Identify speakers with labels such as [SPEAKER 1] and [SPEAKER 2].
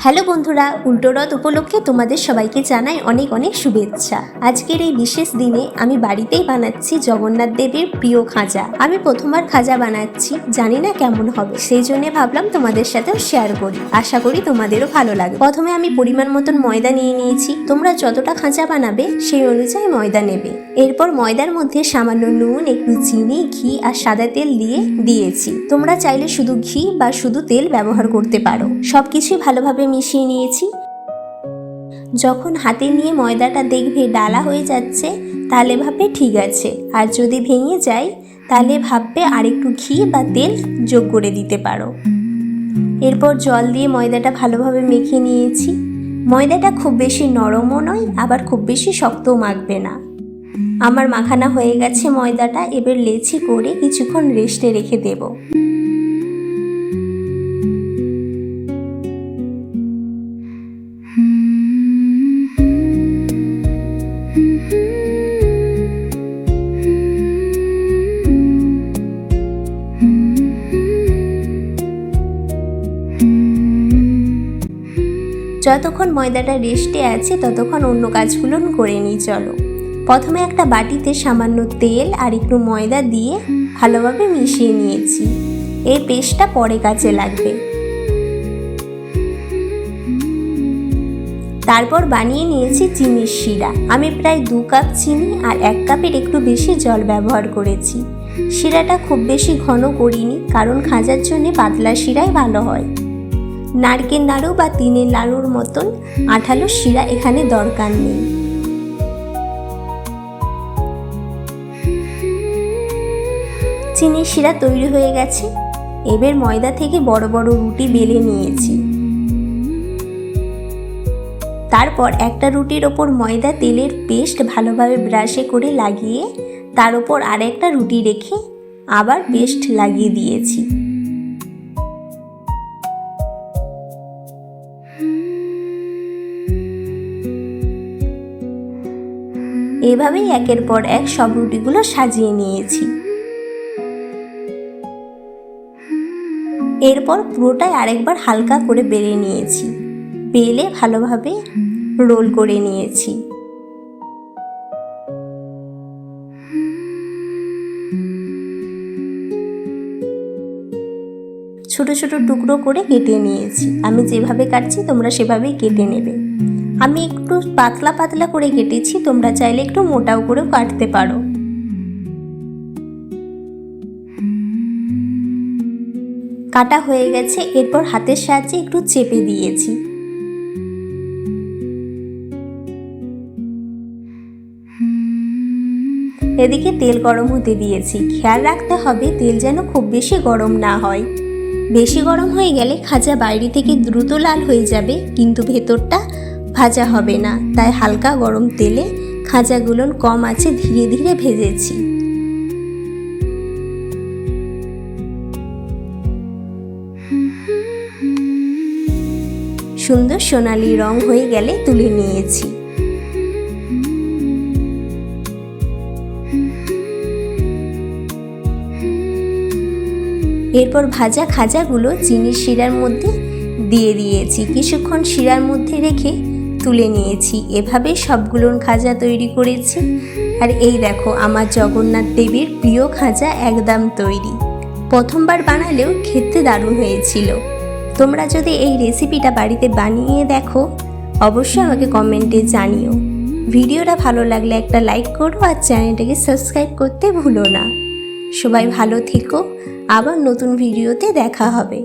[SPEAKER 1] Hello বন্ধুরা, উল্টো রথ উপলক্ষে তোমাদের সবাইকে জানাই অনেক অনেক শুভেচ্ছা। আজকের এই বিশেষ দিনে আমি বাড়িতেই বানাচ্ছি জগন্নাথ দেবের প্রিয় খাজা। আমি প্রথমবার খাজা বানাচ্ছি, জানি না কেমন হবে, সেই জন্য ভাবলাম তোমাদের সাথেও শেয়ার করি। আশা করি তোমাদেরও ভালো লাগবে। প্রথমে আমি পরিমাণ মতন ময়দা নিয়ে নিয়েছি। তোমরা যতটা খাজা বানাবে সেই অনুযায়ী ময়দা নেবে। এরপর ময়দার মধ্যে সামান্য নুন, একটু চিনি, ঘি আর সাদা তেল দিয়েছি। তোমরা চাইলে শুধু ঘি বা শুধু তেল ব্যবহার করতে পারো। সবকিছুই ভালোভাবে মিশিয়ে নিয়েছি। যখন হাতে নিয়ে ময়দাটা দেখবে ডালা হয়ে যাচ্ছে, তাহলে ভাববে ঠিক আছে, আর যদি ভেঙে যায় তাহলে ভাববে আর একটু ঘি বা তেল যোগ করে দিতে পারো। এরপর জল দিয়ে ময়দাটা ভালোভাবে মেখে নিয়েছি। ময়দাটা খুব বেশি নরমও নয়, আবার খুব বেশি শক্তও মাখবে না। আমার মাখানা হয়ে গেছে ময়দাটা। এবার লেচি করে কিছুক্ষণ রেস্টে রেখে দেব। যতক্ষণ ময়দাটা রেস্টে আছে ততক্ষণ অন্য কাজগুলো করে নিই। চলো, প্রথমে একটা বাটিতে সামান্য তেল আর একটু ময়দা দিয়ে ভালোভাবে মিশিয়ে নিয়েছি। এই পেস্টটা পরে কাজে লাগবে। তারপর বানিয়ে নিয়েছি চিনির শিরা। আমি প্রায় 2 কাপ চিনি আর 1 কাপের একটু বেশি জল ব্যবহার করেছি। শিরাটা খুব বেশি ঘন করিনি, কারণ খাজার জন্য পাতলা শিরাই ভালো হয়। নারকেল নাড়ু বা তিলের লাড়ুর মতন আঠালো শিরা এখানে দরকার নেই। চিনির শিরা তৈরি হয়ে গেছে। এবার ময়দা থেকে বড় বড় রুটি বেলে নিয়েছি। তারপর একটা রুটির ওপর ময়দা তেলের পেস্ট ভালোভাবে ব্রাশে করে লাগিয়ে তার ওপর আরেকটা রুটি রেখে আবার পেস্ট লাগিয়ে দিয়েছি। এভাবেই একের পর এক সব রুটিগুলো সাজিয়ে নিয়েছি। এরপর পুরোটাই আরেকবার হালকা করে বেলে নিয়েছি। বেলে ভালোভাবে রোল করে নিয়েছি। ছোট ছোট টুকরো করে কেটে নিয়েছি। আমি যেভাবে কাটছি তোমরা সেভাবেই কেটে নেবে। আমি একটু পাতলা পাতলা করে কেটেছি, তোমরা চাইলে একটু মোটাও করেও কাটতে পারো। কাটা হয়ে গেছে। এরপর হাতের সাহায্যে একটু চেপে দিয়েছি। এদিকে তেল গরম হতে দিয়েছি। খেয়াল রাখতে হবে তেল যেন খুব বেশি গরম না হয়। বেশি গরম হয়ে গেলে খাজা বাইরে থেকে দ্রুত লাল হয়ে যাবে, কিন্তু ভেতরটা ভাজা হবে না। তাই হালকা গরম তেলে খাজাগুলো কম আঁচে ধীরে ধীরে ভেজেছি। সুন্দর সোনালি রং হয়ে গেলে তুলে নিয়েছি। এরপর ভাজা খাজাগুলো চিনির শিরার মধ্যে দিয়ে দিয়েছি। কিছুক্ষণ শিরার মধ্যে রেখে তুলে নিয়েছি। এভাবে সবগুলো খাজা তৈরি করেছি। আর এই দেখো, আমার জগন্নাথ দেবের প্রিয় খাজা একদম তৈরি। প্রথমবার বানালেও খেতে দারুণ হয়েছিল। তোমরা যদি এই রেসিপিটা বাড়িতে বানিয়ে দেখো, অবশ্যই আমাকে কমেন্টে জানিও। ভিডিওটা ভালো লাগলে একটা লাইক করো আর চ্যানেলটাকে সাবস্ক্রাইব করতে ভুলো না। সবাই ভালো থেকো। আবার নতুন ভিডিওতে দেখা হবে।